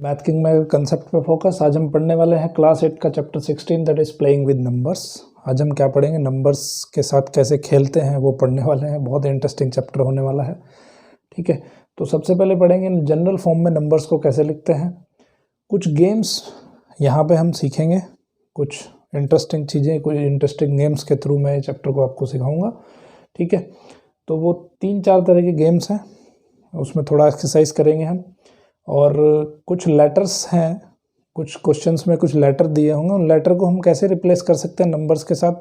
Math king में concept पे focus. आज हम पढ़ने वाले हैं क्लास 8 का chapter 16 that is playing with numbers. आज हम क्या पढ़ेंगे, नंबर्स के साथ कैसे खेलते हैं वो पढ़ने वाले हैं। बहुत इंटरेस्टिंग चैप्टर होने वाला है, ठीक है। तो सबसे पहले पढ़ेंगे जनरल फॉर्म में नंबर्स को कैसे लिखते हैं। कुछ गेम्स यहाँ पे हम सीखेंगे, कुछ इंटरेस्टिंग चीज़ें, कुछ इंटरेस्टिंग गेम्स के थ्रू मैं चैप्टर को आपको सिखाऊंगा, ठीक है। तो वो 3-4 तरह के गेम्स हैं, उसमें थोड़ा एक्सरसाइज करेंगे हम। और कुछ लेटर्स हैं, कुछ क्वेश्चंस में कुछ लेटर दिए होंगे, उन लेटर को हम कैसे रिप्लेस कर सकते हैं नंबर्स के साथ,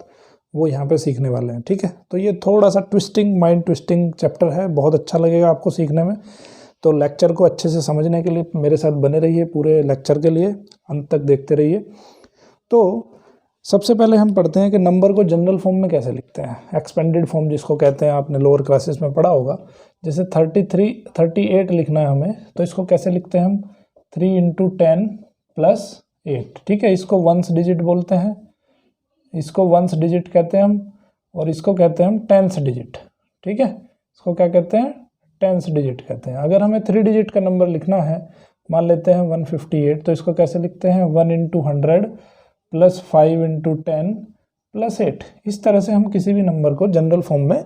वो यहाँ पे सीखने वाले हैं, ठीक है। तो ये थोड़ा सा ट्विस्टिंग, माइंड ट्विस्टिंग चैप्टर है, बहुत अच्छा लगेगा आपको सीखने में। तो लेक्चर को अच्छे से समझने के लिए मेरे साथ बने रहिए, पूरे लेक्चर के लिए अंत तक देखते रहिए। तो सबसे पहले हम पढ़ते हैं कि नंबर को जनरल फॉर्म में कैसे लिखते हैं। एक्सपेंडेड फॉर्म जिसको कहते हैं, आपने लोअर क्लासेस में पढ़ा होगा। जैसे 38 लिखना है हमें, तो इसको कैसे लिखते हैं हम, 3 × 10 + 8, ठीक है। इसको वंस डिजिट बोलते हैं, इसको वंस डिजिट कहते हैं हम, और इसको कहते हैं हम टेंस डिजिट, ठीक है। इसको क्या कहते हैं, टेंस डिजिट कहते हैं। अगर हमें 3 डिजिट का नंबर लिखना है, मान लेते हैं 158, तो इसको कैसे लिखते हैं, 1 × 100 + 5 × 10 + 8। इस तरह से हम किसी भी नंबर को जनरल फॉर्म में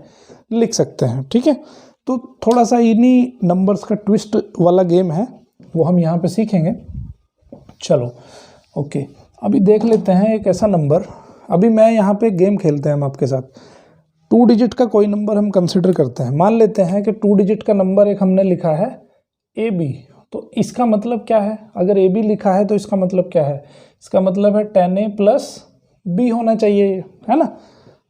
लिख सकते हैं, ठीक है। तो थोड़ा सा इन्हीं नंबर्स का ट्विस्ट वाला गेम है, वो हम यहाँ पे सीखेंगे। चलो ओके, अभी देख लेते हैं एक ऐसा नंबर। अभी मैं यहाँ पे गेम खेलते हैं हम आपके साथ। 2 डिजिट का कोई नंबर हम कंसिडर करते हैं। मान लेते हैं कि 2 डिजिट का नंबर एक हमने लिखा है AB। तो इसका मतलब क्या है, अगर AB लिखा है तो इसका मतलब क्या है, इसका मतलब है 10A + B होना चाहिए, है ना।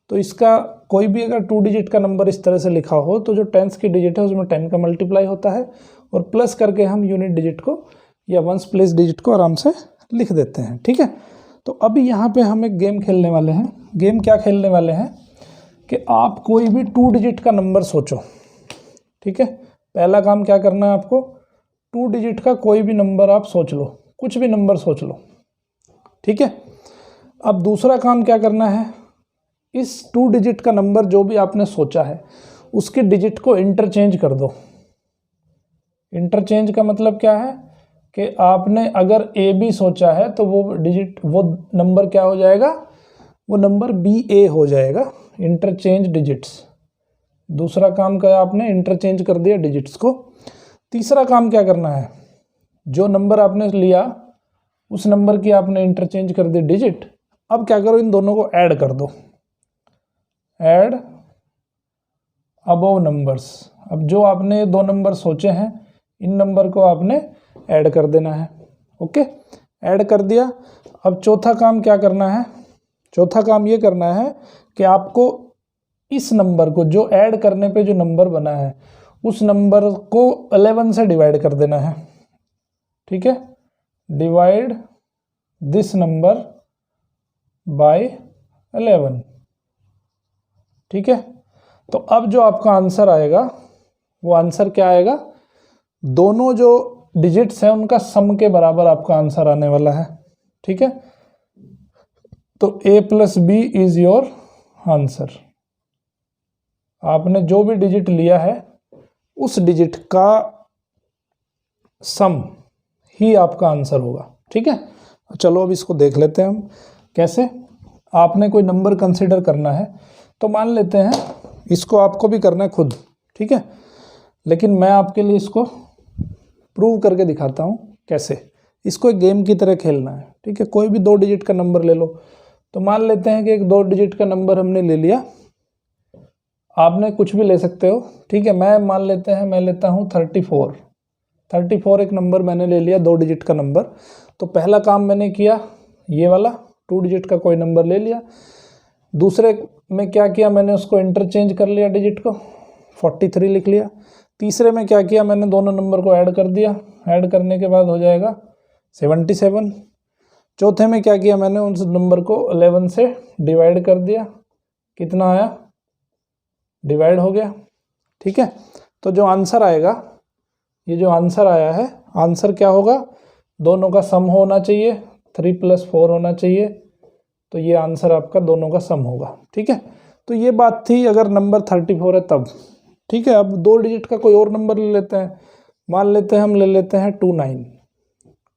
तो इसका कोई भी अगर 2 डिजिट का नंबर इस तरह से लिखा हो, तो जो टेंस की डिजिट है उसमें 10 का मल्टीप्लाई होता है, और प्लस करके हम यूनिट डिजिट को या वंस प्लेस डिजिट को आराम से लिख देते हैं, ठीक है। तो अभी यहाँ पे हम एक गेम खेलने वाले हैं। गेम क्या खेलने वाले हैं कि आप कोई भी 2 डिजिट का नंबर सोचो, ठीक है। पहला काम क्या करना है आपको, 2 डिजिट का कोई भी नंबर आप सोच लो, कुछ भी नंबर सोच लो, ठीक है। अब दूसरा काम क्या करना है, इस 2 डिजिट का नंबर जो भी आपने सोचा है उसके डिजिट को इंटरचेंज कर दो। इंटरचेंज का मतलब क्या है कि आपने अगर AB सोचा है तो वो डिजिट, वो नंबर क्या हो जाएगा, वो नंबर BA हो जाएगा। Interchange digits. दूसरा काम क्या, आपने इंटरचेंज कर दिया डिजिट्स को। तीसरा काम क्या करना है, जो नंबर आपने लिया उस नंबर की आपने इंटरचेंज कर दी डिजिट। अब क्या करो, इन दोनों को ऐड कर दो, ऐड अबव नंबर्स। अब जो आपने 2 नंबर सोचे हैं, इन नंबर को आपने ऐड कर देना है, ओके। ऐड कर दिया। अब चौथा काम क्या करना है, चौथा काम ये करना है कि आपको इस नंबर को, जो ऐड करने पे जो नंबर बना है, उस नंबर को 11 से डिवाइड कर देना है, ठीक है। डिवाइड दिस नंबर बाय 11, ठीक है। तो अब जो आपका आंसर आएगा, वो आंसर क्या आएगा, दोनों जो डिजिट्स हैं उनका सम के बराबर आपका आंसर आने वाला है, ठीक है। तो A + B is your answer. आपने जो भी डिजिट लिया है उस डिजिट का सम ही आपका आंसर होगा, ठीक है। चलो अब इसको देख लेते हैं हम कैसे। आपने कोई नंबर कंसिडर करना है, तो मान लेते हैं इसको आपको भी करना है खुद, ठीक है। लेकिन मैं आपके लिए इसको प्रूव करके दिखाता हूँ कैसे। इसको एक गेम की तरह खेलना है, ठीक है। कोई भी 2 डिजिट का नंबर ले लो। तो मान लेते हैं कि एक 2 डिजिट का नंबर हमने ले लिया, आपने कुछ भी ले सकते हो, ठीक है। मैं मान लेते हैं, मैं लेता हूँ 34 एक नंबर मैंने ले लिया, 2 डिजिट का नंबर। तो पहला काम मैंने किया, ये वाला 2 डिजिट का कोई नंबर ले लिया। दूसरे में क्या किया, मैंने उसको इंटरचेंज कर लिया, डिजिट को 43 लिख लिया। तीसरे में क्या किया, मैंने दोनों नंबर को ऐड कर दिया, ऐड करने के बाद हो जाएगा 77। चौथे में क्या किया, मैंने उस नंबर को 11 से डिवाइड कर दिया, कितना आया, डिवाइड हो गया, ठीक है। तो जो आंसर आएगा, ये जो आंसर आया है, आंसर क्या होगा, दोनों का सम होना चाहिए, 3 + 4 होना चाहिए। तो ये आंसर आपका दोनों का सम होगा, ठीक है। तो ये बात थी अगर नंबर 34 है तब, ठीक है। अब 2 डिजिट का कोई और नंबर ले लेते हैं, मान लेते हैं हम ले लेते हैं 29,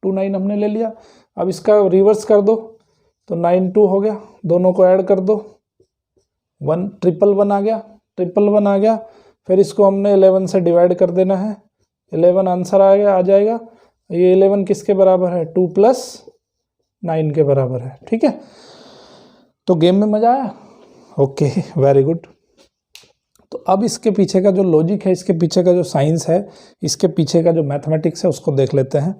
2 9 हमने ले लिया। अब इसका रिवर्स कर दो तो 9 2 हो गया, दोनों को ऐड कर दो 1 ट्रिपल 1 आ गया, ट्रिपल 1 आ गया। फिर इसको हमने 11 से डिवाइड कर देना है, 11 आंसर आ जाएगा। ये 11 किसके बराबर है, 2 + 9 के बराबर है। ठीक है, तो गेम में मज़ा आया। Okay, very good. तो अब इसके पीछे का जो लॉजिक है, इसके पीछे का जो साइंस है, इसके पीछे का जो मैथमेटिक्स है उसको देख लेते हैं।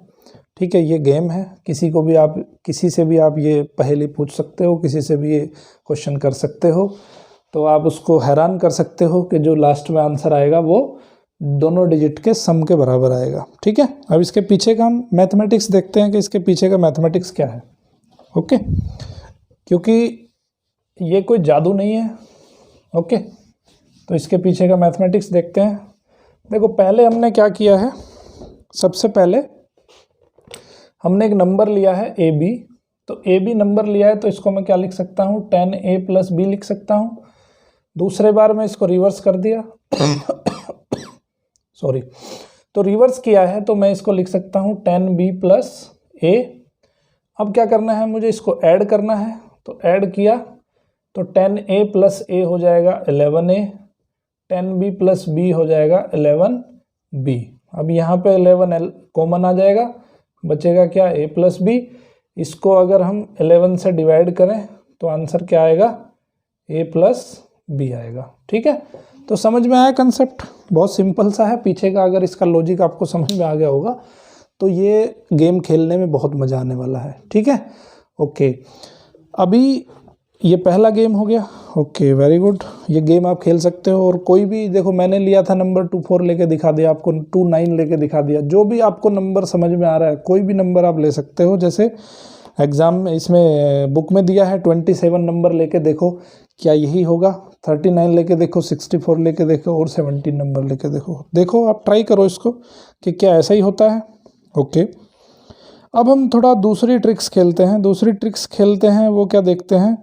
ठीक है, ये गेम है, किसी से भी आप ये पहेली पूछ सकते हो, किसी से भी ये क्वेश्चन कर सकते हो, तो आप उसको हैरान कर सकते हो कि जो लास्ट में आंसर आएगा वो दोनों डिजिट के सम के बराबर आएगा। ठीक है, अब इसके पीछे का हम मैथमेटिक्स देखते हैं कि इसके पीछे का मैथमेटिक्स क्या है। ओके, क्योंकि ये कोई जादू नहीं है। ओके, तो इसके पीछे का मैथमेटिक्स देखते हैं। देखो, पहले हमने क्या किया है, सबसे पहले हमने एक नंबर लिया है AB, तो AB नंबर लिया है तो इसको मैं क्या लिख सकता हूँ, 10A + B लिख सकता हूँ। दूसरे बार में इसको रिवर्स कर दिया सॉरी, तो रिवर्स किया है तो मैं इसको लिख सकता हूँ 10B + A। अब क्या करना है, मुझे इसको ऐड करना है, तो ऐड किया तो 10A + A हो जाएगा 11A, 10B + B हो जाएगा 11B। अब यहाँ पे 11 कॉमन आ जाएगा, बचेगा क्या, A + B। इसको अगर हम 11 से डिवाइड करें तो आंसर क्या आएगा, A + B आएगा। ठीक है, तो समझ में आया कंसेप्ट, बहुत सिंपल सा है। पीछे का अगर इसका लॉजिक आपको समझ में आ गया होगा तो ये गेम खेलने में बहुत मज़ा आने वाला है। ठीक है, ओके, अभी ये पहला गेम हो गया। ओके, वेरी गुड, ये गेम आप खेल सकते हो। और कोई भी, देखो मैंने लिया था नंबर 2 4 लेके दिखा दिया आपको, 2 9 लेके दिखा दिया, जो भी आपको नंबर समझ में आ रहा है कोई भी नंबर आप ले सकते हो। जैसे एग्ज़ाम में इसमें बुक में दिया है 27 नंबर लेके देखो क्या यही होगा, 39 लेके देखो, 64 लेके देखो और 17 नंबर लेके देखो आप ट्राई करो इसको कि क्या ऐसा ही होता है। ओके, अब हम थोड़ा दूसरी ट्रिक्स खेलते हैं। वो क्या देखते हैं,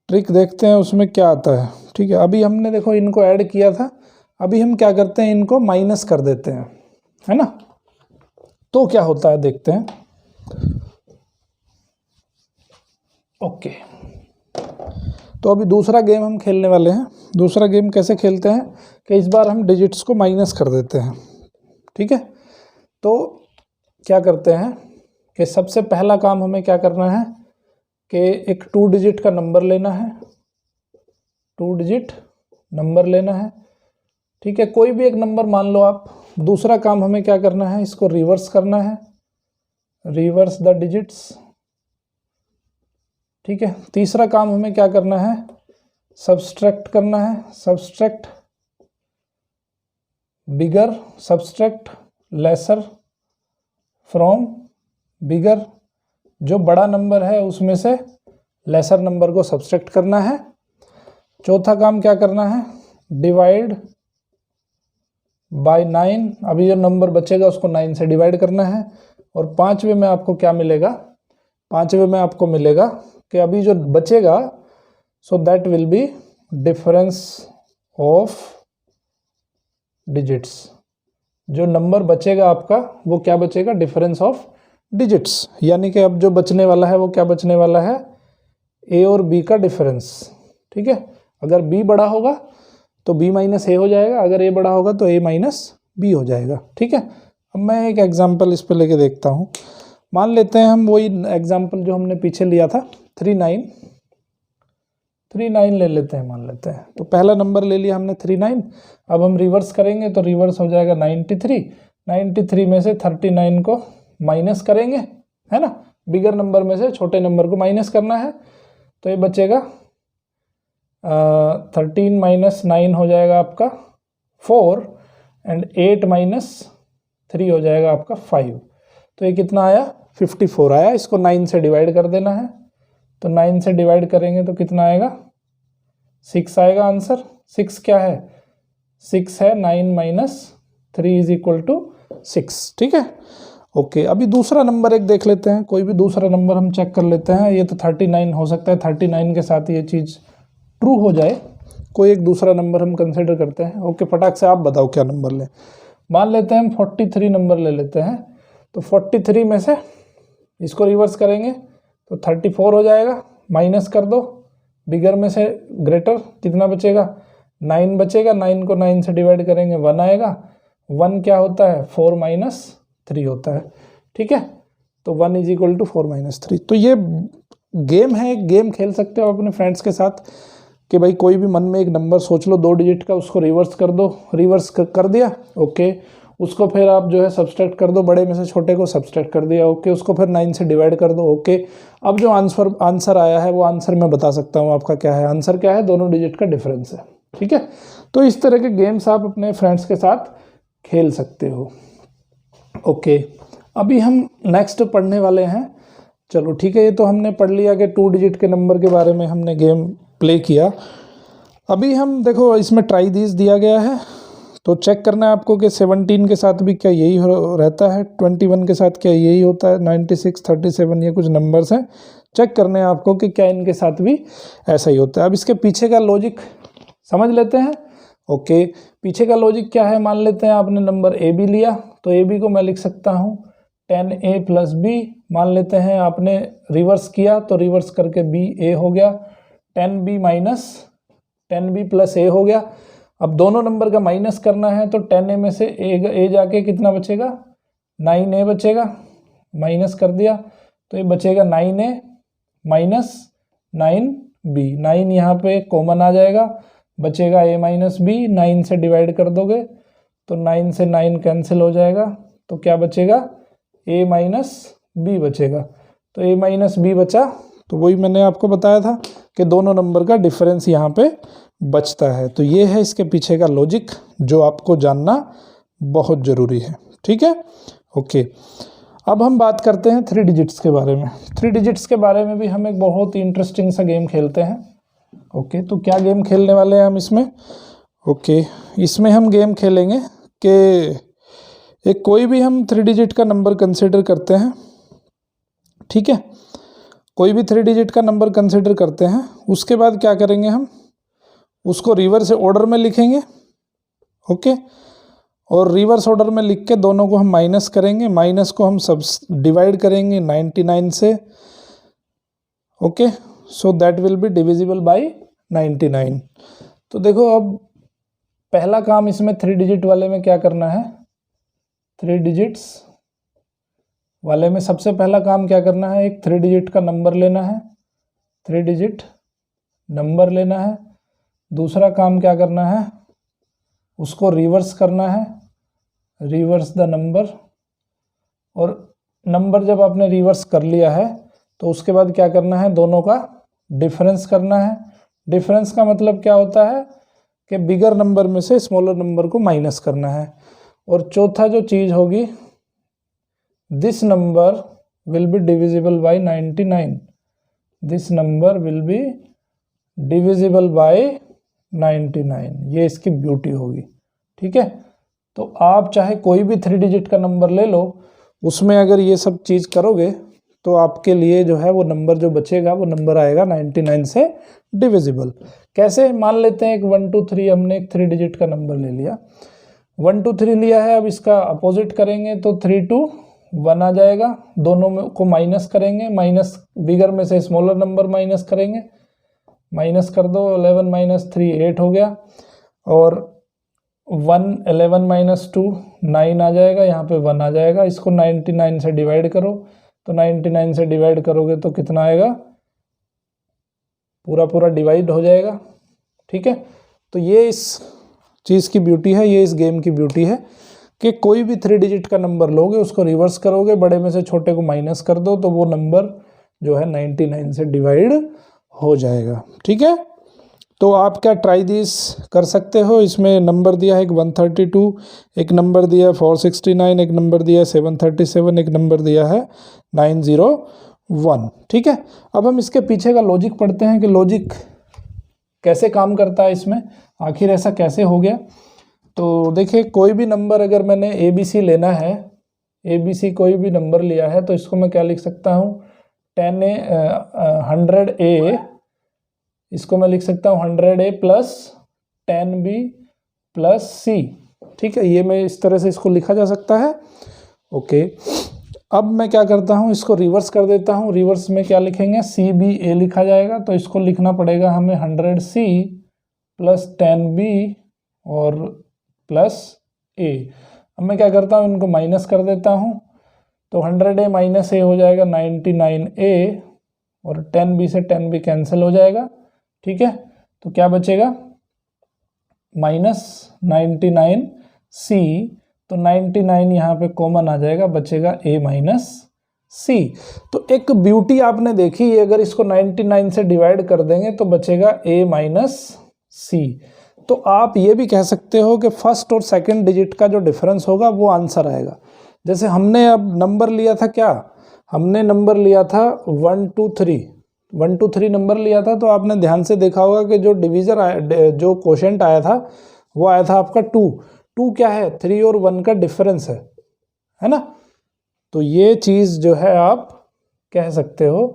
ट्रिक देखते हैं उसमें क्या आता है। ठीक है, अभी हमने देखो इनको ऐड किया था, अभी हम क्या करते हैं, इनको माइनस कर देते हैं, है ना, तो क्या होता है देखते हैं। ओके, तो अभी दूसरा गेम हम खेलने वाले हैं। दूसरा गेम कैसे खेलते हैं कि इस बार हम डिजिट्स को माइनस कर देते हैं। ठीक है, तो क्या करते हैं कि सबसे पहला काम हमें क्या करना है कि एक 2 डिजिट का नंबर लेना है, 2 डिजिट नंबर लेना है। ठीक है, कोई भी एक नंबर मान लो आप। दूसरा काम हमें क्या करना है, इसको रिवर्स करना है, रिवर्स द डिजिट्स। ठीक है, तीसरा काम हमें क्या करना है, सब्सट्रैक्ट करना है, subtract bigger, subtract lesser from bigger. जो बड़ा नंबर है उसमें से लेसर नंबर को सब्सट्रैक्ट करना है। चौथा काम क्या करना है, डिवाइड बाय 9। अभी जो नंबर बचेगा उसको 9 से डिवाइड करना है। और पांचवे में आपको क्या मिलेगा, पांचवे में आपको मिलेगा कि अभी जो बचेगा so that will be difference of digits. जो नंबर बचेगा आपका वो क्या बचेगा, डिफरेंस ऑफ डिजिट्स। यानी कि अब जो बचने वाला है वो क्या बचने वाला है, ए और बी का डिफरेंस। ठीक है, अगर बी बड़ा होगा तो b - a हो जाएगा, अगर a बड़ा होगा तो a - b हो जाएगा। ठीक है, अब मैं एक एग्जांपल इस पे लेके देखता हूँ। मान लेते हैं हम वही एग्जांपल जो हमने पीछे लिया था, 39 ले लेते हैं, मान लेते हैं। तो पहला नंबर ले लिया हमने 39। अब हम रिवर्स करेंगे तो रिवर्स हो जाएगा 93 में से 39 को माइनस करेंगे, है ना, बिगर नंबर में से छोटे नंबर को माइनस करना है। तो ये बचेगा 13 - 9 हो जाएगा आपका 4 एंड 8 - 3 हो जाएगा आपका 5। तो ये कितना आया, 54 आया। इसको 9 से डिवाइड कर देना है, तो 9 से डिवाइड करेंगे तो कितना आएगा, 6 आएगा आंसर। 6 क्या है, 6 है, 9 - 3 = 6। ठीक है, ओके, अभी दूसरा नंबर एक देख लेते हैं, कोई भी दूसरा नंबर हम चेक कर लेते हैं। ये तो 39 हो सकता है, 39 के साथ ये चीज़ ट्रू हो जाए। कोई एक दूसरा नंबर हम कंसिडर करते हैं। ओके, फटाक से आप बताओ क्या नंबर लें। मान लेते हैं हम 43 नंबर ले लेते हैं। तो 43 में से इसको रिवर्स करेंगे तो 34 हो जाएगा, माइनस कर दो, बिगर में से ग्रेटर कितना बचेगा, 9 बचेगा, 9 को 9 से डिवाइड करेंगे 1 आएगा, 1 क्या होता है 4 माइनस 3 होता है, ठीक है। तो 1 इज इक्वल टू 4 माइनस 3। तो ये गेम है, एक गेम खेल सकते हो अपने फ्रेंड्स के साथ कि भाई कोई भी मन में एक नंबर सोच लो 2 डिजिट का, उसको रिवर्स कर दो, रिवर्स कर दिया, ओके, उसको फिर आप जो है सब्सट्रैक्ट कर दो, बड़े में से छोटे को सब्सट्रैक्ट कर दिया, ओके, उसको फिर 9 से डिवाइड कर दो, ओके। अब जो आंसर आया है वो आंसर मैं बता सकता हूँ आपका क्या है, आंसर क्या है, दोनों डिजिट का डिफरेंस है, ठीक है। तो इस तरह के गेम्स आप अपने फ्रेंड्स के साथ खेल सकते हो, ओके। अभी हम नेक्स्ट पढ़ने वाले हैं, चलो ठीक है, ये तो हमने पढ़ लिया कि 2 डिजिट के नंबर के बारे में हमने गेम प्ले किया। अभी हम देखो इसमें ट्राई दिस दिया गया है, तो चेक करना है आपको कि 17 के साथ भी क्या यही रहता है, 21 के साथ क्या यही होता है, 96, 37 ये कुछ नंबर्स हैं, चेक करने हैं आपको कि क्या इनके साथ भी ऐसा ही होता है। अब इसके पीछे का लॉजिक समझ लेते हैं, ओके। पीछे का लॉजिक क्या है, मान लेते हैं आपने नंबर ए बी लिया, तो ए बी को मैं लिख सकता हूँ 10a प्लस बी, मान लेते हैं आपने रिवर्स किया तो रिवर्स करके बी ए हो गया, 10b माइनस 10b प्लस ए हो गया। अब दोनों नंबर का माइनस करना है तो 10a में से ए जाके कितना बचेगा, 9a बचेगा, माइनस कर दिया तो ये बचेगा 9a माइनस 9b, 9 यहाँ पे कॉमन आ जाएगा, बचेगा a माइनस बी, 9 से डिवाइड कर दोगे तो 9 से 9 कैंसिल हो जाएगा, तो क्या बचेगा, a माइनस बी बचेगा। तो a माइनस बी बचा, तो वही मैंने आपको बताया था कि दोनों नंबर का डिफरेंस यहाँ पे बचता है। तो ये है इसके पीछे का लॉजिक जो आपको जानना बहुत ज़रूरी है, ठीक है, ओके। अब हम बात करते हैं 3 डिजिट्स के बारे में। 3 डिजिट्स के बारे में भी हम एक बहुत ही इंटरेस्टिंग सा गेम खेलते हैं, ओके। तो क्या गेम खेलने वाले हैं हम इसमें, ओके, इसमें हम गेम खेलेंगे कि एक कोई भी हम 3 डिजिट का नंबर कंसिडर करते हैं, ठीक है, कोई भी 3 डिजिट का नंबर कंसिडर करते हैं, उसके बाद क्या करेंगे, हम उसको रिवर्स ऑर्डर में लिखेंगे, ओके, और रिवर्स ऑर्डर में लिख के दोनों को हम माइनस करेंगे, माइनस को हम सब डिवाइड करेंगे 99 से, okay, so that will be divisible bye 99। तो देखो अब पहला काम इसमें 3 डिजिट वाले में क्या करना है, 3 डिजिट्स वाले में सबसे पहला काम क्या करना है, एक 3 डिजिट का नंबर लेना है, 3 डिजिट नंबर लेना है। दूसरा काम क्या करना है, उसको रिवर्स करना है, रिवर्स द नंबर, और नंबर जब आपने रिवर्स कर लिया है तो उसके बाद क्या करना है, दोनों का डिफरेंस करना है। डिफरेंस का मतलब क्या होता है कि बिगर नंबर में से स्मॉलर नंबर को माइनस करना है। और चौथा जो चीज़ होगी, this number will be divisible bye 99, this number will be divisible bye 99, ये इसकी ब्यूटी होगी, ठीक है। तो आप चाहे कोई भी 3 डिजिट का नंबर ले लो, उसमें अगर ये सब चीज़ करोगे तो आपके लिए जो है वो नंबर जो बचेगा वो नंबर आएगा 99 से डिविजिबल। कैसे, मान लेते हैं एक 1 2 3, हमने एक 3 डिजिट का नंबर ले लिया, 1 2 3 लिया है, अब इसका अपोजिट करेंगे तो 3 2 1 आ जाएगा, दोनों में को माइनस करेंगे, माइनस बिगर में से स्मॉलर नंबर माइनस करेंगे, माइनस कर दो, 11 माइनस 3 8 हो गया, और 1 11 माइनस 2 9 आ जाएगा, यहाँ पे 1 आ जाएगा। इसको 99 से डिवाइड करो, तो 99 से डिवाइड करोगे तो कितना आएगा, पूरा पूरा डिवाइड हो जाएगा, ठीक है। तो ये इस चीज़ की ब्यूटी है, ये इस गेम की ब्यूटी है कि कोई भी 3 डिजिट का नंबर लोगे, उसको रिवर्स करोगे, बड़े में से छोटे को माइनस कर दो, तो वो नंबर जो है 99 से डिवाइड हो जाएगा, ठीक है। तो आप क्या ट्राई दिस कर सकते हो, इसमें नंबर दिया है एक 132, एक नंबर दिया है 469, एक नंबर दिया है 737, एक नंबर दिया है 901, ठीक है। अब हम इसके पीछे का लॉजिक पढ़ते हैं कि लॉजिक कैसे काम करता है इसमें, आखिर ऐसा कैसे हो गया। तो देखिए, कोई भी नंबर अगर मैंने ABC लेना है, ABC कोई भी नंबर लिया है, तो इसको मैं क्या लिख सकता हूँ, 100A, इसको मैं लिख सकता हूँ 100A plus 10B plus C, ठीक है। ये मैं इस तरह से इसको लिखा जा सकता है, ओके। अब मैं क्या करता हूँ, इसको रिवर्स कर देता हूँ। रिवर्स में क्या लिखेंगे, सी बी ए लिखा जाएगा, तो इसको लिखना पड़ेगा हमें 100C प्लस 10B और प्लस ए। अब मैं क्या करता हूँ, इनको माइनस कर देता हूँ, तो 100A माइनस ए हो जाएगा 99A और 10B से 10B कैंसिल हो जाएगा। ठीक है, तो क्या बचेगा, माइनस 99C, तो 99 यहाँ पे कॉमन आ जाएगा, बचेगा A माइनस सी। तो एक ब्यूटी आपने देखी, अगर इसको 99 से डिवाइड कर देंगे तो बचेगा A माइनस सी। तो आप ये भी कह सकते हो कि फर्स्ट और सेकंड डिजिट का जो डिफरेंस होगा वो आंसर आएगा। जैसे हमने अब नंबर लिया था, क्या हमने नंबर लिया था 1 2 3, 1 2 3 नंबर लिया था, तो आपने ध्यान से देखा होगा कि जो डिवीजर आया, जो क्वोशेंट आया था वो आया था आपका 2। 2 क्या है, 3 और 1 का डिफरेंस है ना। तो ये चीज़ जो है आप कह सकते हो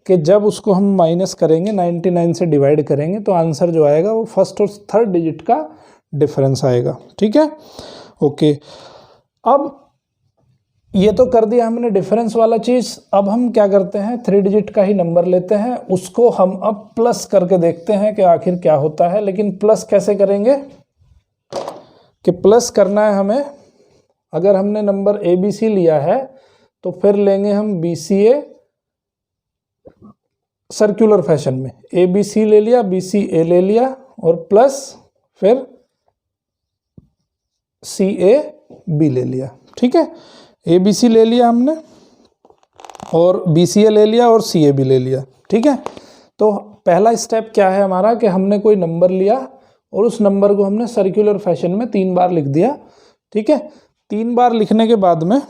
कि जब उसको हम माइनस करेंगे, 99 से डिवाइड करेंगे, तो आंसर जो आएगा वो फर्स्ट और थर्ड डिजिट का डिफरेंस आएगा। ठीक है, ओके। अब ये तो कर दिया हमने डिफरेंस वाला चीज़। अब हम क्या करते हैं, 3 डिजिट का ही नंबर लेते हैं, उसको हम अब प्लस करके देखते हैं कि आखिर क्या होता है। लेकिन प्लस कैसे करेंगे, कि प्लस करना है हमें, अगर हमने नंबर ABC लिया है तो फिर लेंगे हम BCA सर्कुलर फैशन में। ABC ले लिया, BCA ले लिया और प्लस फिर CAB ले लिया। ठीक है, ABC ले लिया हमने और BCA ले लिया और CAB ले लिया। ठीक है, तो पहला स्टेप क्या है हमारा, कि हमने कोई नंबर लिया और उस नंबर को हमने सर्कुलर फैशन में 3 बार लिख दिया। ठीक है, 3 बार लिखने के बाद में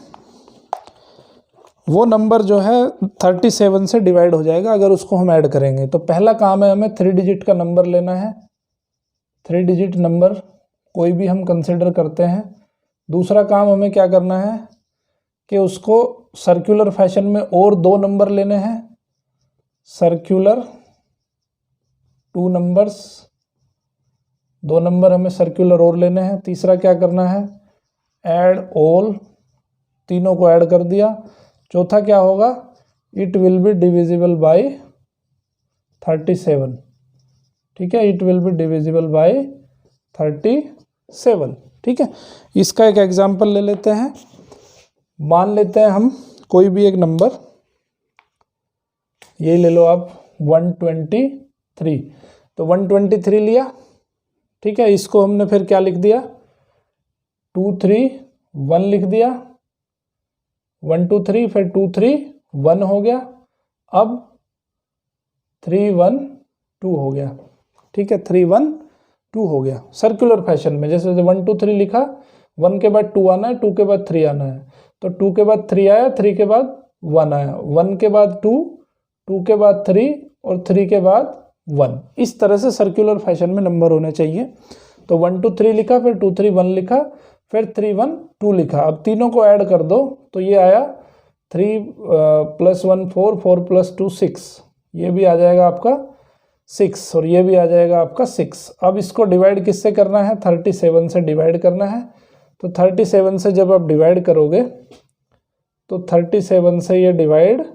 वो नंबर जो है 37 से डिवाइड हो जाएगा अगर उसको हम ऐड करेंगे। तो पहला काम है हमें 3 डिजिट का नंबर लेना है, 3 डिजिट नंबर कोई भी हम कंसिडर करते हैं। दूसरा काम हमें क्या करना है कि उसको सर्कुलर फैशन में और 2 नंबर लेने हैं, सर्कुलर 2 नंबर्स, 2 नंबर हमें सर्कुलर और लेने हैं। तीसरा क्या करना है, ऐड ऑल, तीनों को ऐड कर दिया। चौथा क्या होगा, it will be divisible bye 37। ठीक है, it will be divisible bye 37। ठीक है, इसका एक एग्जांपल ले लेते हैं। मान लेते हैं हम कोई भी एक नंबर, ये ले लो आप 123। तो 123 लिया। ठीक है, इसको हमने फिर क्या लिख दिया, 2 3 1 लिख दिया, 1 2 3 फिर 2 3 1 हो गया। अब 3 1 2 हो गया। ठीक है, 3 1 2 हो गया सर्कुलर फैशन में। जैसे 1 2 3 लिखा, 1 के बाद 2 आना है, 2 के बाद 3 आना है, तो 2 के बाद 3 आया, 3 के बाद 1 आया, 1 के बाद 2, 2 के बाद 3 और 3 के बाद 1। इस तरह से सर्कुलर फैशन में नंबर होने चाहिए। तो 1 2 3 लिखा, फिर 2 3 1 लिखा, फिर 3 1 2 लिखा। अब तीनों को ऐड कर दो तो ये आया 3 + 1 4, 4 + 2 6, ये भी आ जाएगा आपका 6 और ये भी आ जाएगा आपका 6। अब इसको डिवाइड किससे करना है, 37 से डिवाइड करना है। तो 37 से जब आप डिवाइड करोगे तो 37 से ये डिवाइड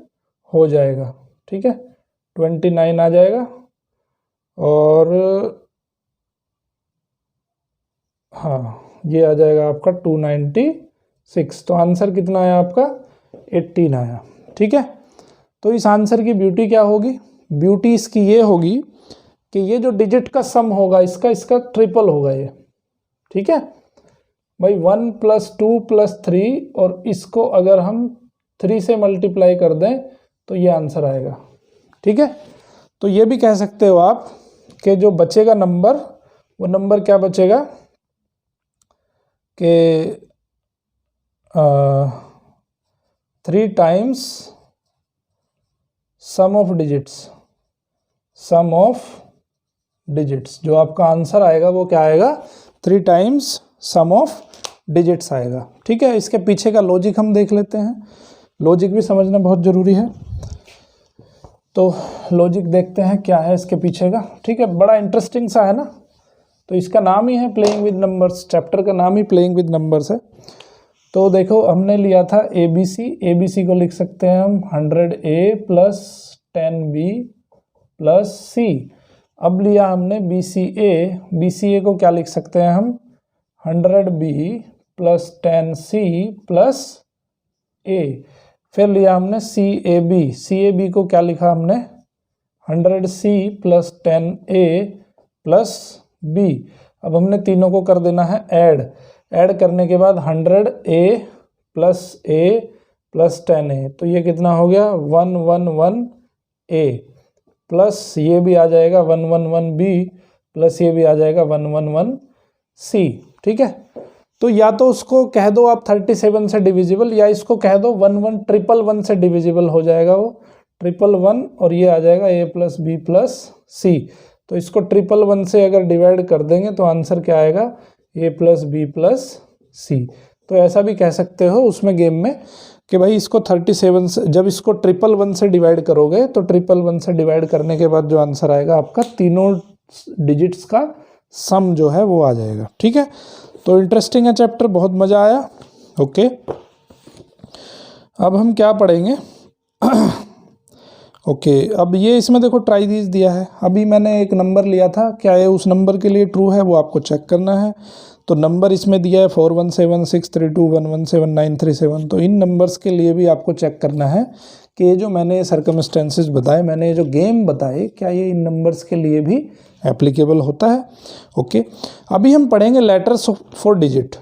हो जाएगा। ठीक है, 29 आ जाएगा और हाँ ये आ जाएगा आपका 296। तो आंसर कितना आया आपका, 18 आया। ठीक है, तो इस आंसर की ब्यूटी क्या होगी, ब्यूटी इसकी ये होगी कि ये जो डिजिट का सम होगा इसका ट्रिपल होगा ये। ठीक है भाई, 1 + 2 + 3 और इसको अगर हम 3 से मल्टीप्लाई कर दें तो ये आंसर आएगा। ठीक है, तो ये भी कह सकते हो आप कि जो बचेगा नंबर, वो नंबर क्या बचेगा कि 3 times sum of digits, sum of digits. जो आपका आंसर आएगा वो क्या आएगा, 3 टाइम्स सम ऑफ डिजिट्स आएगा। ठीक है, इसके पीछे का लॉजिक हम देख लेते हैं, लॉजिक भी समझना बहुत ज़रूरी है। तो लॉजिक देखते हैं क्या है इसके पीछे का। ठीक है, बड़ा इंटरेस्टिंग सा है ना। तो इसका नाम ही है प्लेइंग विद नंबर्स, चैप्टर का नाम ही प्लेइंग विद नंबर्स है। तो देखो हमने लिया था ABC को लिख सकते हैं हम 100A plus 10B plus C। अब लिया हमने BCA को क्या लिख सकते हैं हम 100B plus 10C plus A। फिर लिया हमने CAB को क्या लिखा हमने 100C plus 10A plus B। अब हमने तीनों को कर देना है ऐड करने के बाद 100A plus A plus 10A, तो ये कितना हो गया 111A प्लस ये भी आ जाएगा 111B प्लस ये भी आ जाएगा 111C। ठीक है, तो या तो उसको कह दो आप 37 से डिविजिबल, या इसको कह दो 11111 से डिविजिबल हो जाएगा वो 111, और ये आ जाएगा A plus B plus C। तो इसको 111 से अगर डिवाइड कर देंगे तो आंसर क्या आएगा A plus B plus C। तो ऐसा भी कह सकते हो उसमें गेम में कि भाई इसको 37 से, जब इसको 111 से डिवाइड करोगे तो 111 से डिवाइड करने के बाद जो आंसर आएगा आपका तीनों डिजिट्स का सम जो है वो आ जाएगा। ठीक है, तो इंटरेस्टिंग है चैप्टर, बहुत मज़ा आया। ओके, अब हम क्या पढ़ेंगे ओके, अब ये इसमें देखो ट्राई दीज दिया है। अभी मैंने एक नंबर लिया था, क्या ये उस नंबर के लिए ट्रू है वो आपको चेक करना है। तो नंबर इसमें दिया है 417632117937। तो इन नंबर्स के लिए भी आपको चेक करना है कि ये जो मैंने सर्कमस्टेंसेस बताए, मैंने ये जो गेम बताए, क्या ये इन नंबर्स के लिए भी एप्लीकेबल होता है। ओके, अभी हम पढ़ेंगे लेटर्स फॉर डिजिट।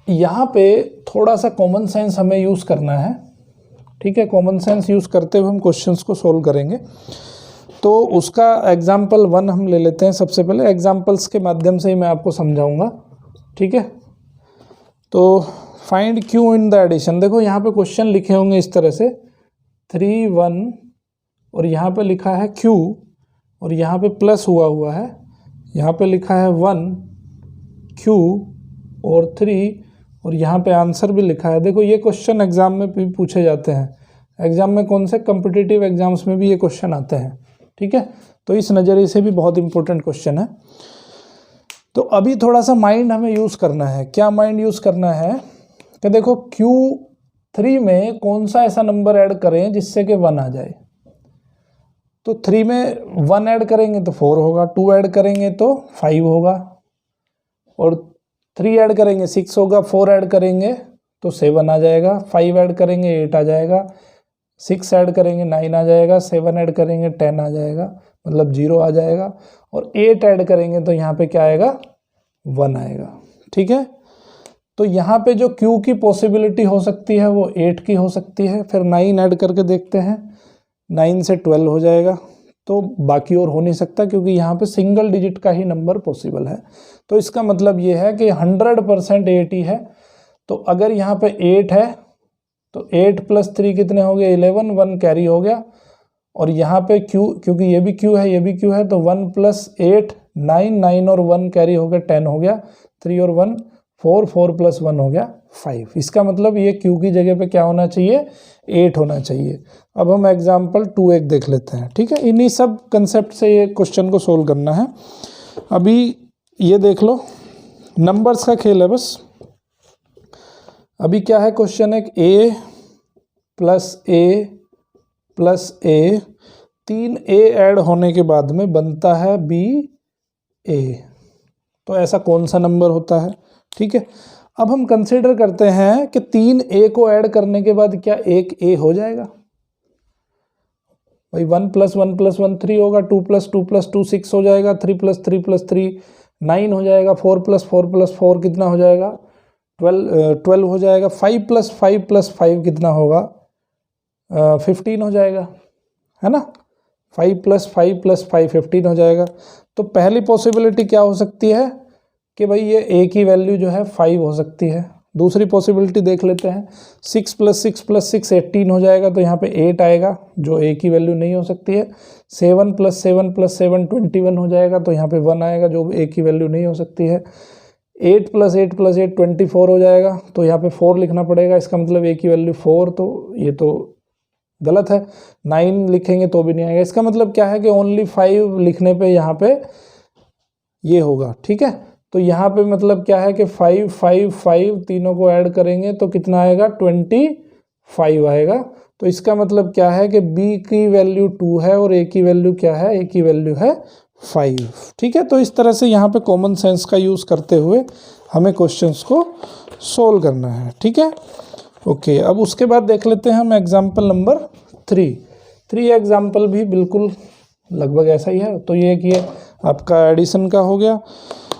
यहाँ पे थोड़ा सा कॉमन सेंस हमें यूज़ करना है। ठीक है, कॉमन सेंस यूज़ करते हुए हम क्वेश्चंस को सोल्व करेंगे। तो उसका एग्जाम्पल 1 हम ले लेते हैं। सबसे पहले एग्जाम्पल्स के माध्यम से ही मैं आपको समझाऊंगा। ठीक है, तो find Q in the addition. देखो यहाँ पे क्वेश्चन लिखे होंगे इस तरह से 3 1, और यहाँ पे लिखा है Q, और यहाँ पे प्लस हुआ है, यहाँ पे लिखा है 1 Q और 3, और यहाँ पे आंसर भी लिखा है। देखो ये क्वेश्चन एग्जाम में भी पूछे जाते हैं। एग्जाम में कौन से कम्पिटिटिव एग्जाम्स में भी ये क्वेश्चन आते हैं। ठीक है, तो इस नज़रिए से भी बहुत इंपॉर्टेंट क्वेश्चन है। तो अभी थोड़ा सा माइंड हमें यूज़ करना है। क्या माइंड यूज़ करना है कि देखो Q3 में कौन सा ऐसा नंबर ऐड करें जिससे कि 1 आ जाए। तो 3 में 1 ऐड करेंगे तो 4 होगा, 2 ऐड करेंगे तो 5 होगा, और 3 ऐड करेंगे 6 होगा, 4 ऐड करेंगे तो 7 आ जाएगा, 5 ऐड करेंगे 8 आ जाएगा, 6 ऐड करेंगे 9 आ जाएगा, 7 ऐड करेंगे 10 आ जाएगा, मतलब 0 आ जाएगा, और 8 ऐड करेंगे तो यहाँ पे क्या आएगा 1 आएगा। ठीक है, तो यहाँ पे जो Q की पॉसिबिलिटी हो सकती है वो 8 की हो सकती है। फिर 9 ऐड करके देखते हैं, 9 से 12 हो जाएगा, तो बाकी और हो नहीं सकता क्योंकि यहाँ पे सिंगल डिजिट का ही नंबर पॉसिबल है। तो इसका मतलब ये है कि 100% 8 ही है। तो अगर यहाँ पे 8 है तो 8 प्लस 3 कितने हो गए 11, 1 कैरी हो गया, और यहाँ पे Q, क्योंकि ये भी Q है ये भी Q है, तो 1 प्लस 8 9, 9 और 1 कैरी हो गया 10 हो गया, 3 और 1 4, 4 प्लस 1 हो गया 5। इसका मतलब ये Q की जगह पे क्या होना चाहिए 8 होना चाहिए। अब हम एग्जाम्पल 2 एक देख लेते हैं। ठीक है, इन्हीं सब कंसेप्ट से ये क्वेश्चन को सोल्व करना है। अभी ये देख लो, नंबर्स का खेल है बस। अभी क्या है क्वेश्चन, एक A plus A 3 A add होने के बाद में बनता है BA। तो ऐसा कौन सा नंबर होता है। ठीक है, अब हम कंसीडर करते हैं कि 3 A को ऐड करने के बाद क्या एक A हो जाएगा। भाई 1 प्लस 1 प्लस 1 3 होगा, 2 प्लस 2 प्लस 2 6 हो जाएगा, 3 प्लस 3 प्लस 3 9 हो जाएगा, 4 प्लस 4 प्लस 4 कितना हो जाएगा 12 हो जाएगा, 5 प्लस 5 प्लस 5 कितना होगा 15 हो जाएगा, है ना। 5 प्लस 5 प्लस 5 15 हो जाएगा। तो पहली पॉसिबिलिटी क्या हो सकती है कि भाई ये A की वैल्यू जो है 5 हो सकती है। दूसरी पॉसिबिलिटी देख लेते हैं, 6 प्लस 6 प्लस 6 18 हो जाएगा, तो यहाँ पे 8 आएगा जो A की वैल्यू नहीं हो सकती है। 7 प्लस 7 प्लस 7 21 हो जाएगा, तो यहाँ पे 1 आएगा जो A की वैल्यू नहीं हो सकती है। 8 प्लस 8 प्लस 8 24 हो जाएगा, तो यहाँ पे 4 लिखना पड़ेगा, इसका मतलब A की वैल्यू 4, तो ये तो गलत है। 9 लिखेंगे तो भी नहीं आएगा, इसका मतलब क्या है कि ओनली 5 लिखने पे यहाँ पे ये होगा। ठीक है, तो यहाँ पे मतलब क्या है कि 5 5 5 तीनों को ऐड करेंगे तो कितना आएगा 25 आएगा। तो इसका मतलब क्या है कि b की वैल्यू 2 है और a की वैल्यू क्या है, a की वैल्यू है 5। ठीक है, तो इस तरह से यहाँ पे कॉमन सेंस का यूज़ करते हुए हमें क्वेश्चंस को सोल्व करना है। ठीक है, ओके। अब उसके बाद देख लेते हैं हम एग्जाम्पल नंबर 3 एग्जाम्पल भी बिल्कुल लगभग ऐसा ही है। तो ये कि आपका एडिशन का हो गया।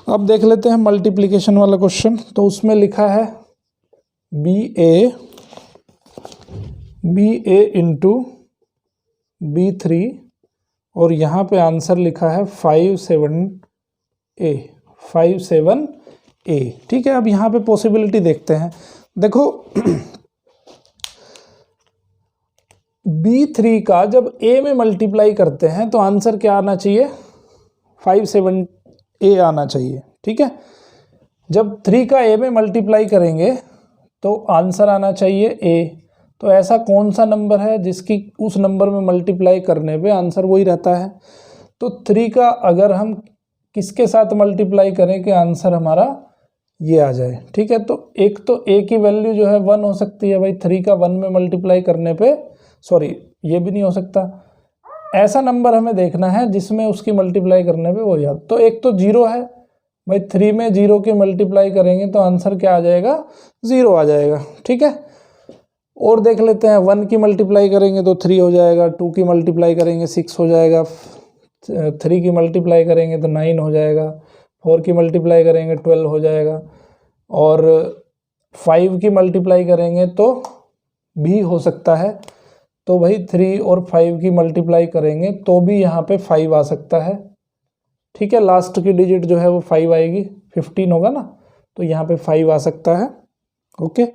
अब देख लेते हैं मल्टीप्लिकेशन वाला क्वेश्चन। तो उसमें लिखा है बी ए इंटू B3 और यहाँ पे आंसर लिखा है 57A। ठीक है, अब यहाँ पे पॉसिबिलिटी देखते हैं। देखो B3 का जब A में मल्टीप्लाई करते हैं तो आंसर क्या आना चाहिए, 57A आना चाहिए। ठीक है, जब 3 का A में मल्टीप्लाई करेंगे तो आंसर आना चाहिए A। तो ऐसा कौन सा नंबर है जिसकी उस नंबर में मल्टीप्लाई करने पे आंसर वही रहता है। तो 3 का अगर हम किसके साथ मल्टीप्लाई करें कि आंसर हमारा ये आ जाए। ठीक है, तो एक तो A की वैल्यू जो है 1 हो सकती है भाई, 3 का 1 में मल्टीप्लाई करने पे, सॉरी ये भी नहीं हो सकता। ऐसा नंबर हमें देखना है जिसमें उसकी मल्टीप्लाई करने पे वो याद। तो एक तो 0 है भाई, 3 में 0 की मल्टीप्लाई करेंगे तो आंसर क्या आ जाएगा, 0 आ जाएगा। ठीक है, और देख लेते हैं 1 की मल्टीप्लाई करेंगे तो 3 हो जाएगा, 2 की मल्टीप्लाई करेंगे 6 हो जाएगा, 3 की मल्टीप्लाई करेंगे तो 9 हो जाएगा, 4 की मल्टीप्लाई करेंगे 12 हो जाएगा, और 5 की मल्टीप्लाई करेंगे तो भी हो सकता है। तो भाई 3 और 5 की मल्टीप्लाई करेंगे तो भी यहाँ पे 5 आ सकता है। ठीक है, लास्ट की डिजिट जो है वो 5 आएगी, 15 होगा ना, तो यहाँ पे 5 आ सकता है। ओके,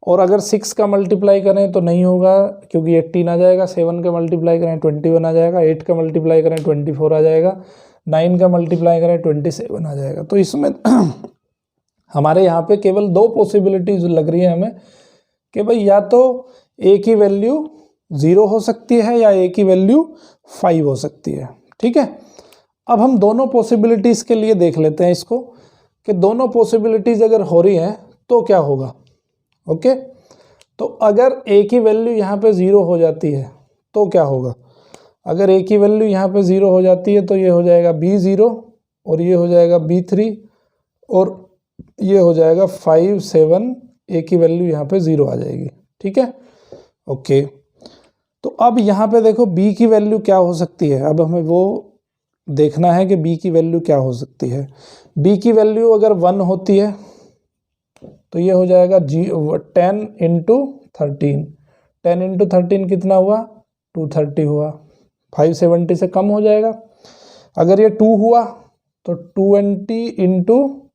और अगर 6 का मल्टीप्लाई करें तो नहीं होगा क्योंकि 18 आ जाएगा, 7 का मल्टीप्लाई करें 21 आ जाएगा, 8 का मल्टीप्लाई करें 24 आ जाएगा, 9 का मल्टीप्लाई करें 27 आ जाएगा। तो इसमें हमारे यहाँ पे केवल 2 पॉसिबिलिटीज लग रही है हमें कि भाई या तो A की वैल्यू 0 हो सकती है या A की वैल्यू 5 हो सकती है। ठीक है, अब हम दोनों पॉसिबिलिटीज़ के लिए देख लेते हैं इसको कि दोनों पॉसिबिलिटीज़ अगर हो रही हैं तो क्या होगा। ओके, तो अगर A की वैल्यू यहाँ पे 0 हो जाती है तो क्या होगा। अगर A की वैल्यू यहाँ पे 0 हो जाती है तो ये हो जाएगा B0 और ये हो जाएगा B3 और ये हो जाएगा 5 7, A की वैल्यू यहाँ पे 0 आ जाएगी। ठीक है, ओके। तो अब यहाँ पे देखो B की वैल्यू क्या हो सकती है, अब हमें वो देखना है कि B की वैल्यू क्या हो सकती है। B की वैल्यू अगर 1 होती है तो ये हो जाएगा 10 इंटू 13, 10 इंटू 13 कितना हुआ, 230 हुआ, 570 से कम हो जाएगा। अगर ये 2 हुआ तो 20 इंटू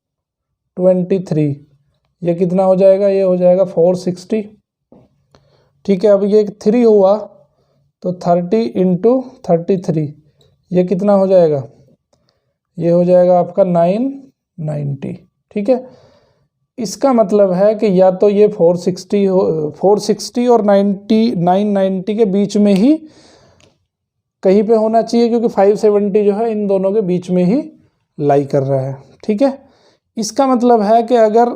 23, ये कितना हो जाएगा, ये हो जाएगा 460। ठीक है, अब ये 3 हुआ तो 30 इंटू 33, ये कितना हो जाएगा, ये हो जाएगा आपका 990। ठीक है, इसका मतलब है कि या तो ये 460 और 990 के बीच में ही कहीं पे होना चाहिए क्योंकि 570 जो है इन दोनों के बीच में ही लाई कर रहा है। ठीक है, इसका मतलब है कि अगर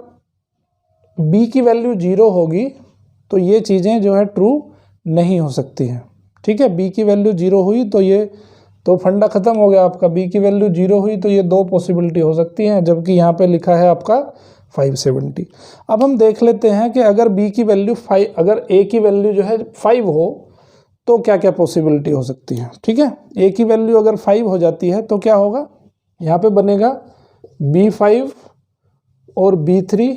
B की वैल्यू 0 होगी तो ये चीज़ें जो है ट्रू नहीं हो सकती हैं। ठीक है, B की वैल्यू 0 हुई तो ये तो फंडा ख़त्म हो गया आपका। B की वैल्यू 0 हुई तो ये 2 पॉसिबिलिटी हो सकती हैं, जबकि यहाँ पे लिखा है आपका 570। अब हम देख लेते हैं कि अगर B की वैल्यू 5, अगर A की वैल्यू जो है 5 हो तो क्या क्या पॉसिबिलिटी हो सकती है। ठीक है, A की वैल्यू अगर 5 हो जाती है तो क्या होगा, यहाँ पे बनेगा B5 और B3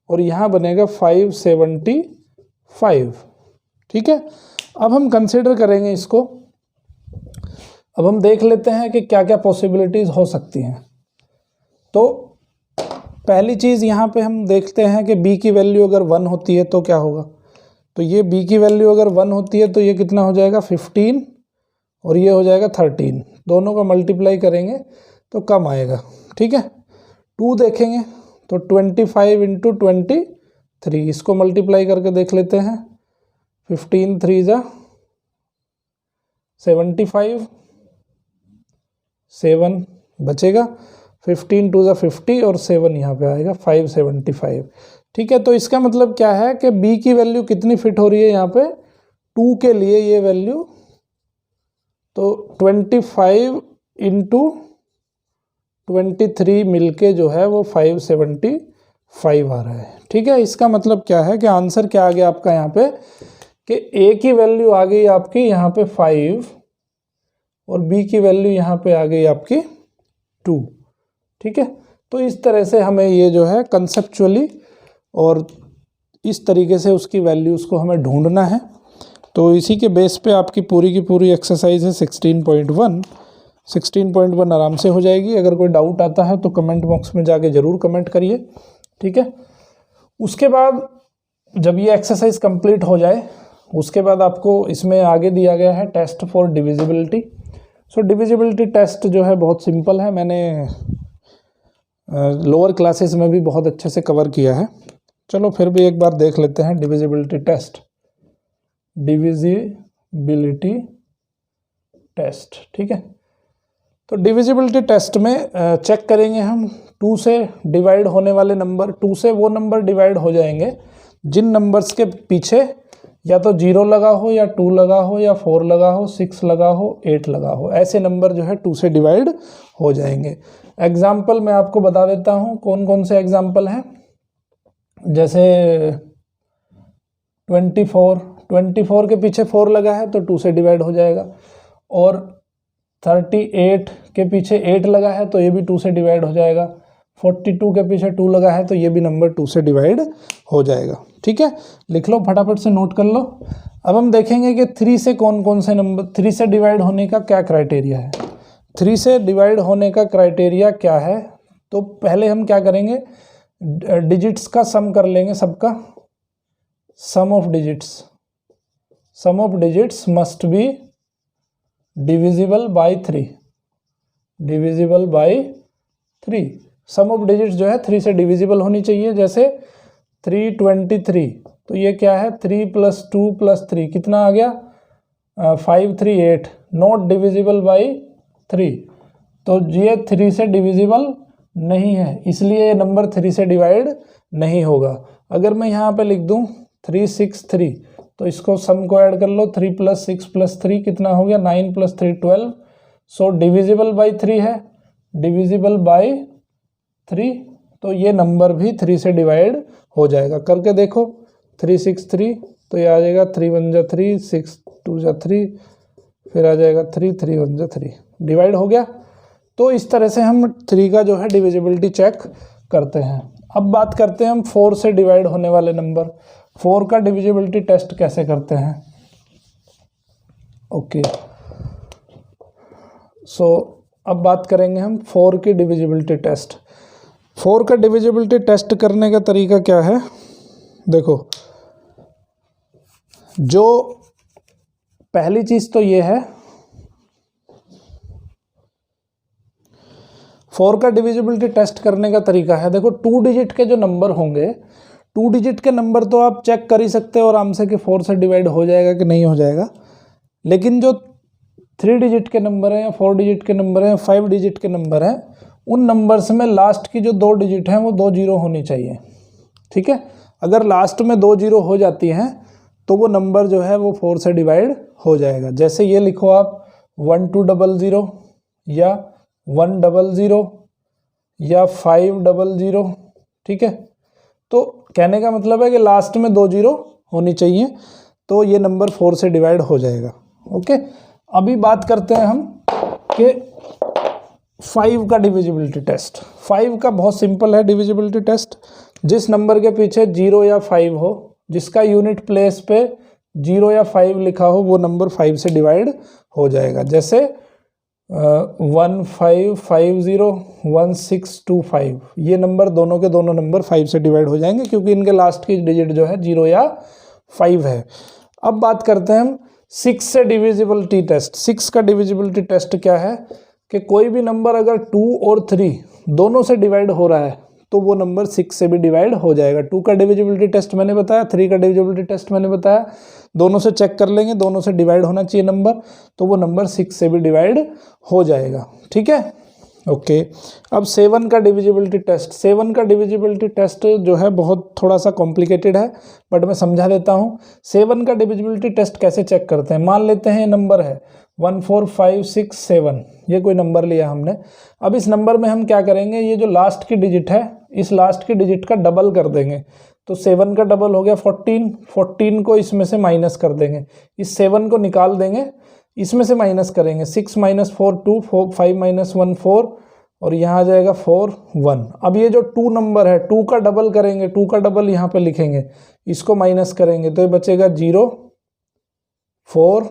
और यहाँ बनेगा 575। ठीक है, अब हम कंसिडर करेंगे इसको। अब हम देख लेते हैं कि क्या क्या पॉसिबिलिटीज़ हो सकती हैं। तो पहली चीज़ यहाँ पे हम देखते हैं कि B की वैल्यू अगर 1 होती है तो क्या होगा। तो ये B की वैल्यू अगर 1 होती है तो ये कितना हो जाएगा 15 और ये हो जाएगा 13, दोनों का मल्टीप्लाई करेंगे तो कम आएगा। ठीक है, 2 देखेंगे तो 25 इंटू 23, इसको मल्टीप्लाई करके देख लेते हैं। 15 3 जा 75, 7 बचेगा, 15 टू ज़ा 50 और 7 यहाँ पे आएगा 575। ठीक है, तो इसका मतलब क्या है कि b की वैल्यू कितनी फिट हो रही है यहाँ पे 2 के लिए, ये वैल्यू तो 25 इंटू 23 मिलके जो है वो 575 आ रहा है। ठीक है, इसका मतलब क्या है कि आंसर क्या आ गया आपका यहाँ पे कि a की वैल्यू आ गई आपकी यहाँ पे 5 और b की वैल्यू यहाँ पे आ गई आपकी 2। ठीक है, तो इस तरह से हमें ये जो है कंसेप्चुअली और इस तरीके से उसकी वैल्यूज़ को हमें ढूंढना है। तो इसी के बेस पे आपकी पूरी की पूरी एक्सरसाइज है 16.1। 16.1 आराम से हो जाएगी। अगर कोई डाउट आता है तो कमेंट बॉक्स में जाके ज़रूर कमेंट करिए। ठीक है, उसके बाद जब ये एक्सरसाइज कंप्लीट हो जाए उसके बाद आपको इसमें आगे दिया गया है test for divisibility. So divisibility test जो है बहुत सिंपल है, मैंने लोअर क्लासेस में भी बहुत अच्छे से कवर किया है। चलो फिर भी एक बार देख लेते हैं डिविजिबिलिटी टेस्ट। डिविजिबिलिटी टेस्ट, ठीक है, तो डिविजिबिलिटी टेस्ट में चेक करेंगे हम 2 से डिवाइड होने वाले नंबर। 2 से वो नंबर डिवाइड हो जाएंगे जिन नंबर्स के पीछे या तो 0 लगा हो या 2 लगा हो या 4 लगा हो, 6 लगा हो, 8 लगा हो, ऐसे नंबर जो है 2 से डिवाइड हो जाएंगे। एग्जाम्पल मैं आपको बता देता हूँ कौन कौन से एग्जाम्पल हैं। जैसे 24 के पीछे 4 लगा है तो 2 से डिवाइड हो जाएगा, और 38 के पीछे 8 लगा है तो ये भी 2 से डिवाइड हो जाएगा। 42 के पीछे 2 लगा है तो ये भी नंबर 2 से डिवाइड हो जाएगा। ठीक है, लिख लो, फटाफट से नोट कर लो। अब हम देखेंगे कि 3 से कौन कौन से नंबर, 3 से डिवाइड होने का क्या क्राइटेरिया है। 3 से डिवाइड होने का क्राइटेरिया क्या है, तो पहले हम क्या करेंगे, डिजिट्स का सम कर लेंगे सबका। Sum of digits must be divisible by 3। Divisible by 3, sum of digits जो है 3 से डिविजिबल होनी चाहिए। जैसे 323, तो ये क्या है 3 + 2 + 3 कितना आ गया 538, नॉट डिविजिबल बाय 3, तो ये 3 से डिविजिबल नहीं है, इसलिए ये नंबर 3 से डिवाइड नहीं होगा। अगर मैं यहाँ पे लिख दूँ 363, तो इसको सम को ऐड कर लो, 3 + 6 + 3 कितना हो गया 9 + 3 12, सो डिविजिबल बाय 3 है, डिविजिबल बाय 3, तो ये नंबर भी 3 से डिवाइड हो जाएगा। करके देखो 363, तो ये आ जाएगा 3 × 1 = 3, 6 × 2 = 3, फिर आ जाएगा 3, 3 × 1 = 3, डिवाइड हो गया। तो इस तरह से हम 3 का जो है डिविजिबिलिटी चेक करते हैं। अब बात करते हैं हम 4 से डिवाइड होने वाले नंबर। 4 का डिविजिबिलिटी टेस्ट कैसे करते हैं। ओके, सो अब बात करेंगे हम 4 की डिविजिबिलिटी टेस्ट। 4 का डिविजिबिलिटी टेस्ट करने का तरीका क्या है, देखो, जो पहली चीज तो ये है, 4 का डिविजिबिलिटी टेस्ट करने का तरीका है, देखो 2 डिजिट के जो नंबर होंगे, 2 डिजिट के नंबर तो आप चेक कर ही सकते हो आराम से कि 4 से डिवाइड हो जाएगा कि नहीं हो जाएगा। लेकिन जो 3 डिजिट के नंबर हैं या 4 डिजिट के नंबर हैं, 5 डिजिट के नंबर हैं, उन नंबर्स में लास्ट की जो 2 डिजिट हैं वो 2 0 होनी चाहिए। ठीक है, अगर लास्ट में 2 0 हो जाती हैं तो वो नंबर जो है वो 4 से डिवाइड हो जाएगा। जैसे ये लिखो आप 1200 या 100 या 500। ठीक है, तो कहने का मतलब है कि लास्ट में 2 0 होनी चाहिए, तो ये नंबर 4 से डिवाइड हो जाएगा। ओके, अभी बात करते हैं हम कि 5 का डिविजिबिलिटी टेस्ट। 5 का बहुत सिंपल है डिविजिबिलिटी टेस्ट। जिस नंबर के पीछे 0 या 5 हो, जिसका यूनिट प्लेस पे 0 या 5 लिखा हो, वो नंबर 5 से डिवाइड हो जाएगा। जैसे 1550 1625, ये नंबर दोनों के दोनों नंबर 5 से डिवाइड हो जाएंगे क्योंकि इनके लास्ट की डिजिट जो है 0 या 5 है। अब बात करते हैं हम 6 से डिविजिबिलिटी टेस्ट। 6 का डिविजिबिलिटी टेस्ट क्या है कि कोई भी नंबर अगर 2 और 3 दोनों से डिवाइड हो रहा है तो वो नंबर 6 से भी डिवाइड हो जाएगा। 2 का डिविजिबिलिटी टेस्ट मैंने बताया, 3 का डिविजिबिलिटी टेस्ट मैंने बताया, दोनों से चेक कर लेंगे, दोनों से डिवाइड होना चाहिए नंबर, तो वो नंबर 6 से भी डिवाइड हो जाएगा। ठीक है, ओके अब 7 का डिविजिबिलिटी टेस्ट, 7 का डिविजिबिलिटी टेस्ट जो है बहुत थोड़ा सा कॉम्प्लिकेटेड है, बट मैं समझा देता हूँ। 7 का डिविजिबिलिटी टेस्ट कैसे चेक करते हैं, मान लेते हैं ये नंबर है 1 4 5 6 7, ये कोई नंबर लिया हमने। अब इस नंबर में हम क्या करेंगे, ये जो लास्ट की डिजिट है इस लास्ट की डिजिट का डबल कर देंगे। तो 7 का डबल हो गया 14, 14 को इसमें से माइनस कर देंगे, इस 7 को निकाल देंगे, इसमें से माइनस करेंगे, 6 - 4 2, 5 - 1 4, और यहाँ आ जाएगा 4 1। अब ये जो 2 नंबर है 2 का डबल करेंगे, 2 का डबल यहाँ पे लिखेंगे, इसको माइनस करेंगे तो ये बचेगा 0 4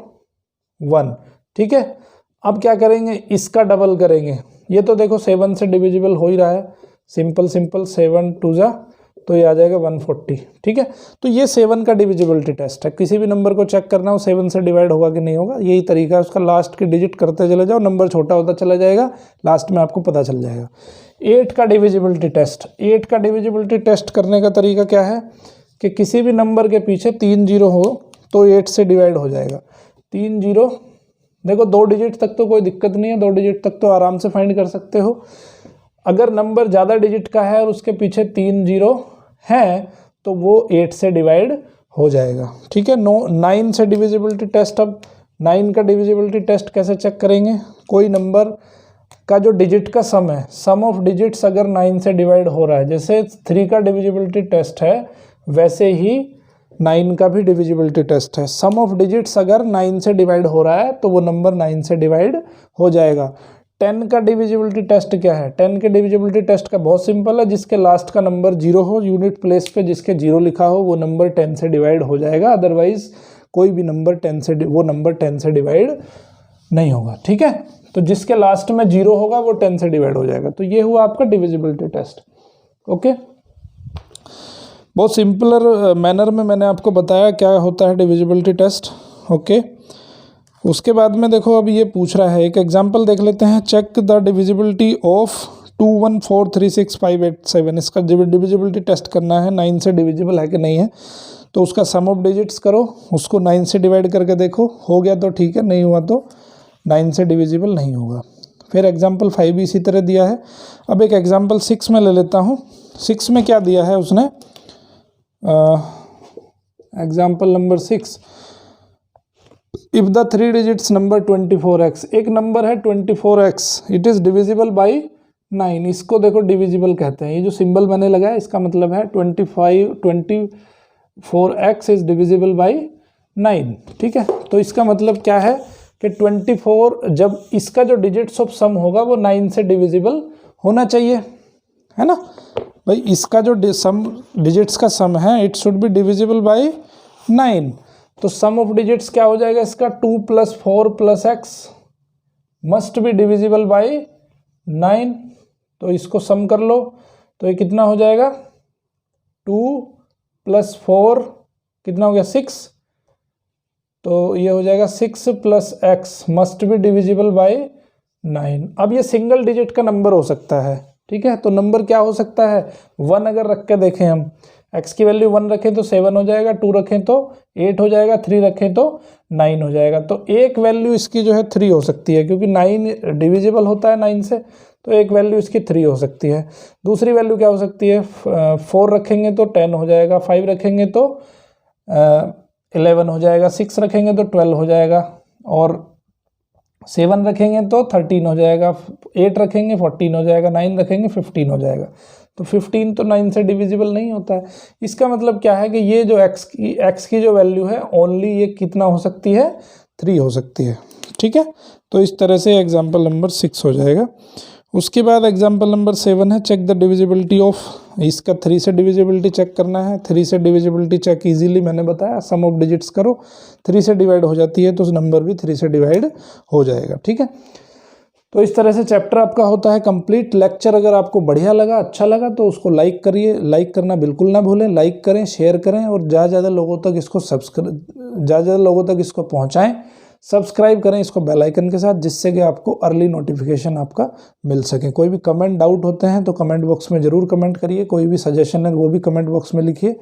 1। ठीक है, अब क्या करेंगे, इसका डबल करेंगे। ये तो देखो 7 से डिविजिबल हो ही रहा है, सिंपल 7 2 जा, तो ये आ जाएगा 140। ठीक है, तो ये 7 का डिविजिबिलिटी टेस्ट है। किसी भी नंबर को चेक करना हो 7 से डिवाइड होगा कि नहीं होगा, यही तरीका है उसका। लास्ट की डिजिट करते चले जाओ, नंबर छोटा होता चला जाएगा, लास्ट में आपको पता चल जाएगा। 8 का डिविजिबिलिटी टेस्ट, 8 का डिविजिबिलिटी टेस्ट करने का तरीका क्या है कि किसी भी नंबर के पीछे 3 0 हो तो 8 से डिवाइड हो जाएगा। 3 0, देखो 2 डिजिट तक तो कोई दिक्कत नहीं है, 2 डिजिट तक तो आराम से फाइंड कर सकते हो। अगर नंबर ज़्यादा डिजिट का है और उसके पीछे 3 0 है तो वो 8 से डिवाइड हो जाएगा। ठीक है, 9 से डिविजिबिलिटी टेस्ट। अब 9 का डिविजिबिलिटी टेस्ट कैसे चेक करेंगे, कोई नंबर का जो डिजिट का सम है, सम ऑफ डिजिट्स अगर 9 से डिवाइड हो रहा है, जैसे 3 का डिविजिबिलिटी टेस्ट है वैसे ही 9 का भी डिविजिबिलिटी टेस्ट है। सम ऑफ डिजिट्स अगर 9 से डिवाइड हो रहा है तो वो नंबर 9 से डिवाइड हो जाएगा। 10 का डिविजिबिलिटी टेस्ट क्या है, 10 के डिविजिबिलिटी टेस्ट का बहुत सिंपल है, जिसके लास्ट का नंबर 0 हो, यूनिट प्लेस पे जिसके 0 लिखा हो वो नंबर 10 से डिवाइड हो जाएगा, अदरवाइज कोई भी नंबर 10 से वो नंबर 10 से डिवाइड नहीं होगा। ठीक है, तो जिसके लास्ट में 0 होगा वो 10 से डिवाइड हो जाएगा। तो ये हुआ आपका डिविजिबिलिटी टेस्ट। ओके, बहुत सिंपलर मैनर में मैंने आपको बताया क्या होता है डिविजिबिलिटी टेस्ट। ओके, उसके बाद में देखो अभी ये पूछ रहा है, एक एग्जांपल देख लेते हैं। Check the divisibility of 2 1 4 3 6 5 8 7। इसका डिविजिबिलिटी टेस्ट करना है, 9 से डिविजिबल है कि नहीं है। तो उसका सम ऑफ डिजिट्स करो, उसको 9 से डिवाइड करके देखो, हो गया तो ठीक है, नहीं हुआ तो 9 से डिविजिबल नहीं होगा। फिर एग्जाम्पल 5 भी इसी तरह दिया है। अब एक एग्जाम्पल 6 में ले लेता हूँ। 6 में क्या दिया है उसने, example number 6, if the 3 digits number 24x, एक नंबर है 24x, it is divisible by 9। इसको देखो डिविजिबल कहते हैं, ये जो सिंबल मैंने लगाया इसका मतलब है 24x इज डिविजिबल बाई 9। ठीक है, तो इसका मतलब क्या है कि 24, जब इसका जो डिजिट्स ऑफ सम होगा वो 9 से डिविजिबल होना चाहिए, है ना भाई। इसका जो सम डिजिट्स का सम है it should be divisible by 9। तो सम ऑफ डिजिट्स क्या हो जाएगा इसका, 2 + 4 + x must be divisible by 9। तो इसको सम कर लो तो ये कितना हो जाएगा, 2 + 4 कितना हो गया 6, तो ये हो जाएगा 6 + x must be divisible by 9। अब ये सिंगल डिजिट का नंबर हो सकता है। ठीक है, तो नंबर क्या हो सकता है, 1 अगर रख के देखें हम, x की वैल्यू 1 रखें तो 7 हो जाएगा, 2 रखें तो 8 हो जाएगा, 3 रखें तो 9 हो जाएगा। तो एक वैल्यू इसकी जो है 3 हो सकती है, क्योंकि 9 डिविजिबल होता है 9 से, तो एक वैल्यू इसकी 3 हो सकती है। दूसरी वैल्यू क्या हो सकती है, 4 रखेंगे तो 10 हो जाएगा, 5 रखेंगे तो 11 हो जाएगा, 6 रखेंगे तो 12 हो जाएगा, और 7 रखेंगे तो 13 हो जाएगा, 8 रखेंगे 14 हो जाएगा, 9 रखेंगे 15 हो जाएगा। तो 15 तो 9 से डिविजिबल नहीं होता है। इसका मतलब क्या है कि ये जो x की जो वैल्यू है ओनली ये कितना हो सकती है, 3 हो सकती है। ठीक है, तो इस तरह से एग्जाम्पल नंबर 6 हो जाएगा। उसके बाद एग्जाम्पल नंबर 7 है, चेक द डिविजिबिलिटी ऑफ, इसका 3 से डिविजिबिलिटी चेक करना है। 3 से डिविजिबिलिटी चेक इजीली मैंने बताया, सम ऑफ डिजिट्स करो, 3 से डिवाइड हो जाती है तो उस नंबर भी 3 से डिवाइड हो जाएगा। ठीक है, तो इस तरह से चैप्टर आपका होता है कंप्लीट। लेक्चर अगर आपको बढ़िया लगा, अच्छा लगा तो उसको लाइक करिए, लाइक करना बिल्कुल ना भूलें, लाइक करें, शेयर करें, और ज़्यादा लोगों तक इसको ज़्यादा लोगों तक इसको पहुँचाएँ। सब्सक्राइब करें इसको बेल आइकन के साथ, जिससे कि आपको अर्ली नोटिफिकेशन आपका मिल सके। कोई भी कमेंट डाउट होते हैं तो कमेंट बॉक्स में ज़रूर कमेंट करिए, कोई भी सजेशन है वो भी कमेंट बॉक्स में लिखिए।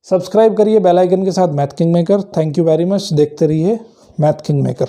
सब्सक्राइब करिए बेल आइकन के साथ math king maker. Thank you very much, देखते रहिए मैथ किंग मेकर।